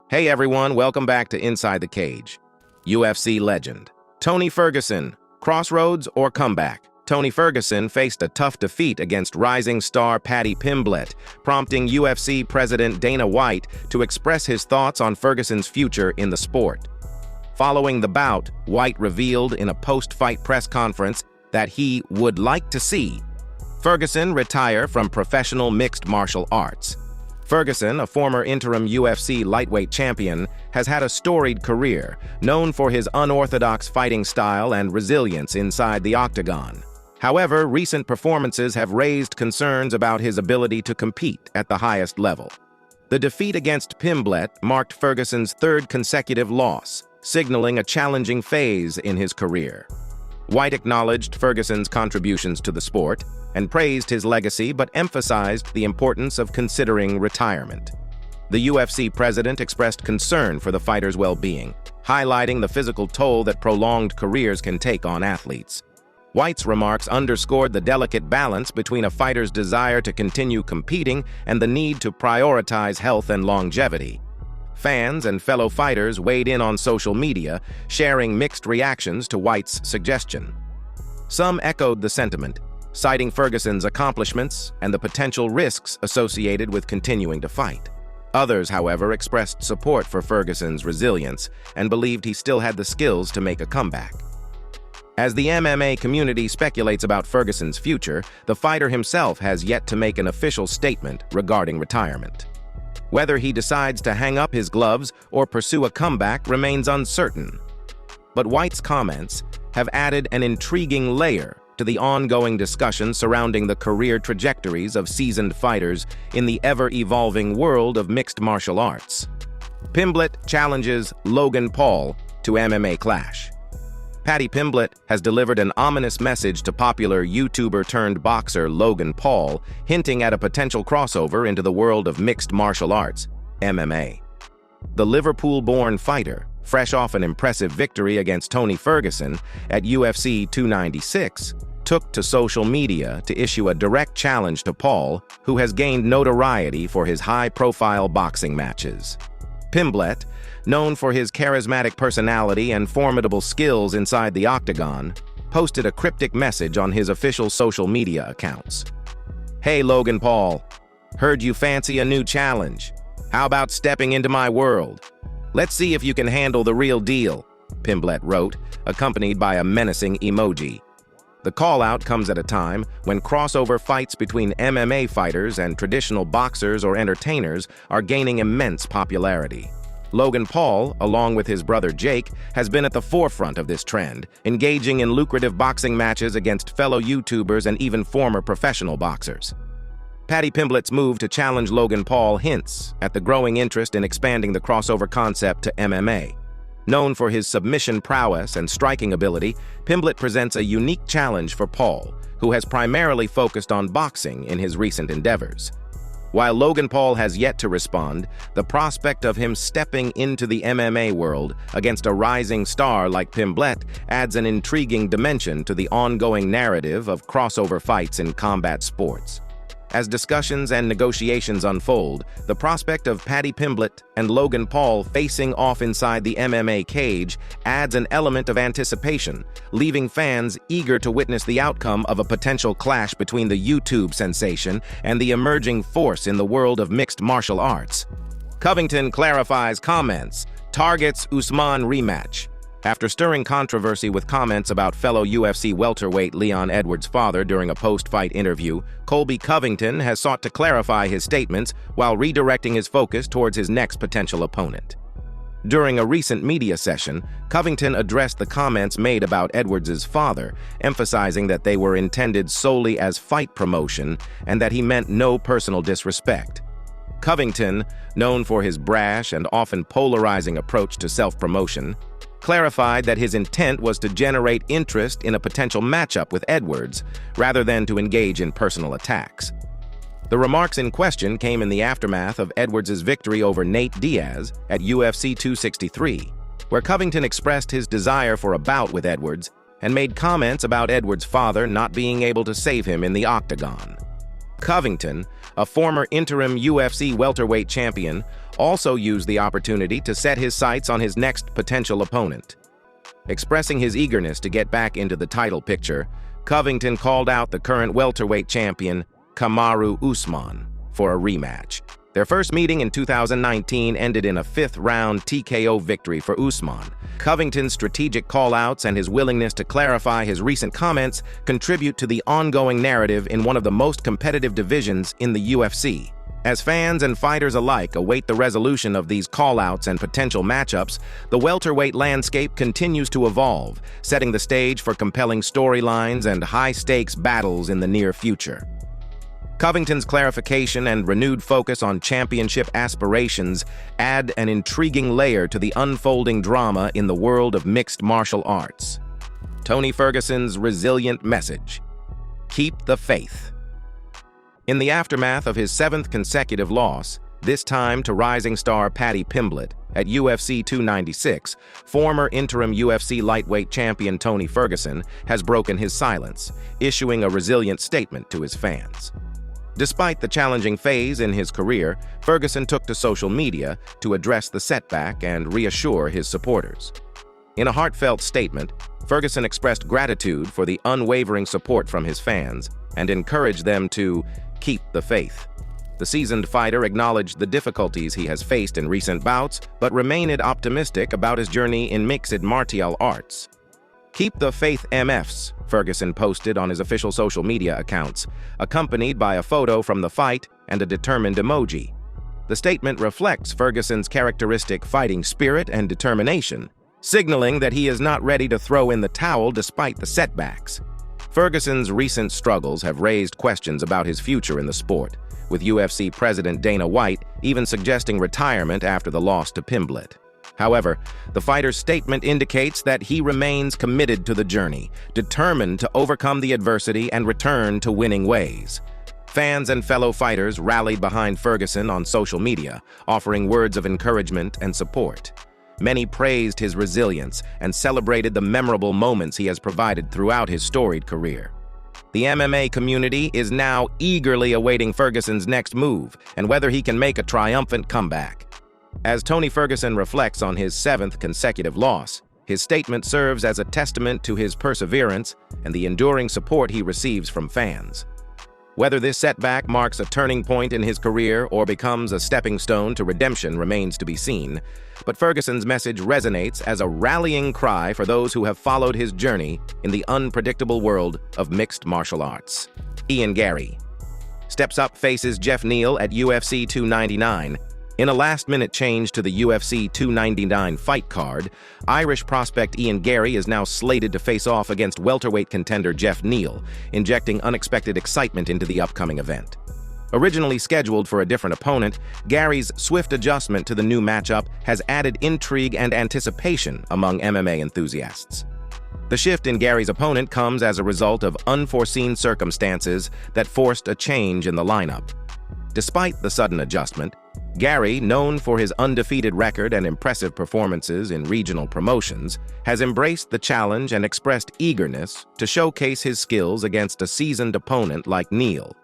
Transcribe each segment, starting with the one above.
Hey everyone, welcome back to Inside the Cage. UFC legend. Tony Ferguson, Crossroads or comeback? Tony Ferguson faced a tough defeat against rising star Paddy Pimblett, prompting UFC President Dana White to express his thoughts on Ferguson's future in the sport. Following the bout, White revealed in a post-fight press conference that he would like to see Ferguson retire from professional mixed martial arts. Ferguson, a former interim UFC lightweight champion, has had a storied career, known for his unorthodox fighting style and resilience inside the octagon. However, recent performances have raised concerns about his ability to compete at the highest level. The defeat against Pimblett marked Ferguson's third consecutive loss, signaling a challenging phase in his career. White acknowledged Ferguson's contributions to the sport and praised his legacy, but emphasized the importance of considering retirement. The UFC president expressed concern for the fighter's well-being, highlighting the physical toll that prolonged careers can take on athletes. White's remarks underscored the delicate balance between a fighter's desire to continue competing and the need to prioritize health and longevity. Fans and fellow fighters weighed in on social media, sharing mixed reactions to White's suggestion. Some echoed the sentiment, citing Ferguson's accomplishments and the potential risks associated with continuing to fight. Others, however, expressed support for Ferguson's resilience and believed he still had the skills to make a comeback. As the MMA community speculates about Ferguson's future, the fighter himself has yet to make an official statement regarding retirement. Whether he decides to hang up his gloves or pursue a comeback remains uncertain. But White's comments have added an intriguing layer to the ongoing discussion surrounding the career trajectories of seasoned fighters in the ever-evolving world of mixed martial arts. Pimblett challenges Logan Paul to MMA clash. Paddy Pimblett has delivered an ominous message to popular YouTuber-turned-boxer Logan Paul, hinting at a potential crossover into the world of mixed martial arts, MMA. The Liverpool-born fighter, fresh off an impressive victory against Tony Ferguson at UFC 296, took to social media to issue a direct challenge to Paul, who has gained notoriety for his high-profile boxing matches. Pimblett, known for his charismatic personality and formidable skills inside the octagon, posted a cryptic message on his official social media accounts. "Hey Logan Paul, heard you fancy a new challenge. How about stepping into my world? Let's see if you can handle the real deal," Pimblett wrote, accompanied by a menacing emoji. The call-out comes at a time when crossover fights between MMA fighters and traditional boxers or entertainers are gaining immense popularity. Logan Paul, along with his brother Jake, has been at the forefront of this trend, engaging in lucrative boxing matches against fellow YouTubers and even former professional boxers. Paddy Pimblett's move to challenge Logan Paul hints at the growing interest in expanding the crossover concept to MMA. Known for his submission prowess and striking ability, Pimblett presents a unique challenge for Paul, who has primarily focused on boxing in his recent endeavors. While Logan Paul has yet to respond, the prospect of him stepping into the MMA world against a rising star like Pimblett adds an intriguing dimension to the ongoing narrative of crossover fights in combat sports. As discussions and negotiations unfold, the prospect of Paddy Pimblett and Logan Paul facing off inside the MMA cage adds an element of anticipation, leaving fans eager to witness the outcome of a potential clash between the YouTube sensation and the emerging force in the world of mixed martial arts. Covington clarifies comments, targets Usman rematch. After stirring controversy with comments about fellow UFC welterweight Leon Edwards' father during a post-fight interview, Colby Covington has sought to clarify his statements while redirecting his focus towards his next potential opponent. During a recent media session, Covington addressed the comments made about Edwards' father, emphasizing that they were intended solely as fight promotion and that he meant no personal disrespect. Covington, known for his brash and often polarizing approach to self-promotion, clarified that his intent was to generate interest in a potential matchup with Edwards, rather than to engage in personal attacks. The remarks in question came in the aftermath of Edwards' victory over Nate Diaz at UFC 263, where Covington expressed his desire for a bout with Edwards and made comments about Edwards' father not being able to save him in the octagon. Covington, a former interim UFC welterweight champion, also used the opportunity to set his sights on his next potential opponent. Expressing his eagerness to get back into the title picture, Covington called out the current welterweight champion, Kamaru Usman, for a rematch. Their first meeting in 2019 ended in a fifth-round TKO victory for Usman. Covington's strategic call-outs and his willingness to clarify his recent comments contribute to the ongoing narrative in one of the most competitive divisions in the UFC. As fans and fighters alike await the resolution of these call-outs and potential matchups, the welterweight landscape continues to evolve, setting the stage for compelling storylines and high-stakes battles in the near future. Covington's clarification and renewed focus on championship aspirations add an intriguing layer to the unfolding drama in the world of mixed martial arts. Tony Ferguson's resilient message: keep the faith. In the aftermath of his seventh consecutive loss, this time to rising star Paddy Pimblett at UFC 296, former interim UFC lightweight champion Tony Ferguson has broken his silence, issuing a resilient statement to his fans. Despite the challenging phase in his career, Ferguson took to social media to address the setback and reassure his supporters. In a heartfelt statement, Ferguson expressed gratitude for the unwavering support from his fans and encouraged them to keep the faith. The seasoned fighter acknowledged the difficulties he has faced in recent bouts, but remained optimistic about his journey in mixed martial arts. "Keep the faith MFs," Ferguson posted on his official social media accounts, accompanied by a photo from the fight and a determined emoji. The statement reflects Ferguson's characteristic fighting spirit and determination, signaling that he is not ready to throw in the towel despite the setbacks. Ferguson's recent struggles have raised questions about his future in the sport, with UFC President Dana White even suggesting retirement after the loss to Pimblett. However, the fighter's statement indicates that he remains committed to the journey, determined to overcome the adversity and return to winning ways. Fans and fellow fighters rallied behind Ferguson on social media, offering words of encouragement and support. Many praised his resilience and celebrated the memorable moments he has provided throughout his storied career. The MMA community is now eagerly awaiting Ferguson's next move and whether he can make a triumphant comeback. As Tony Ferguson reflects on his seventh consecutive loss, his statement serves as a testament to his perseverance and the enduring support he receives from fans. Whether this setback marks a turning point in his career or becomes a stepping stone to redemption remains to be seen, but Ferguson's message resonates as a rallying cry for those who have followed his journey in the unpredictable world of mixed martial arts. Garry steps up, faces Geoff Neal at UFC 299. In a last-minute change to the UFC 299 fight card, Irish prospect Garry is now slated to face off against welterweight contender Geoff Neal, injecting unexpected excitement into the upcoming event. Originally scheduled for a different opponent, Garry's swift adjustment to the new matchup has added intrigue and anticipation among MMA enthusiasts. The shift in Garry's opponent comes as a result of unforeseen circumstances that forced a change in the lineup. Despite the sudden adjustment, Garry, known for his undefeated record and impressive performances in regional promotions, has embraced the challenge and expressed eagerness to showcase his skills against a seasoned opponent like Neal.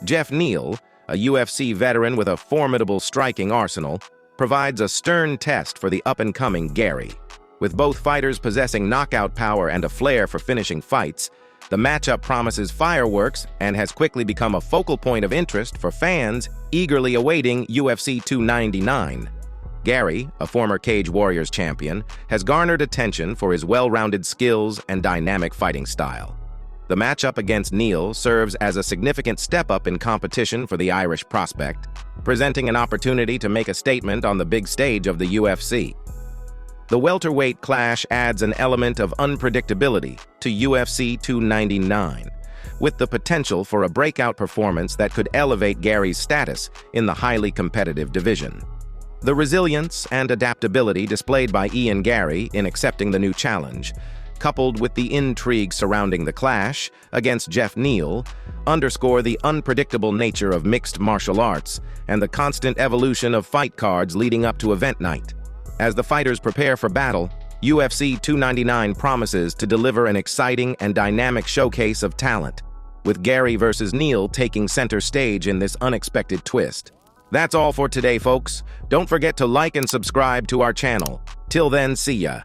Geoff Neal, a UFC veteran with a formidable striking arsenal, provides a stern test for the up-and-coming Garry. With both fighters possessing knockout power and a flair for finishing fights, the matchup promises fireworks and has quickly become a focal point of interest for fans eagerly awaiting UFC 299. Garry, a former Cage Warriors champion, has garnered attention for his well-rounded skills and dynamic fighting style. The matchup against Neal serves as a significant step-up in competition for the Irish prospect, presenting an opportunity to make a statement on the big stage of the UFC. The welterweight clash adds an element of unpredictability to UFC 299, with the potential for a breakout performance that could elevate Garry's status in the highly competitive division. The resilience and adaptability displayed by Garry in accepting the new challenge, coupled with the intrigue surrounding the clash against Geoff Neal, underscore the unpredictable nature of mixed martial arts and the constant evolution of fight cards leading up to event night. As the fighters prepare for battle, UFC 299 promises to deliver an exciting and dynamic showcase of talent, with Garry versus Neal taking center stage in this unexpected twist. That's all for today, folks. Don't forget to like and subscribe to our channel. Till then, see ya.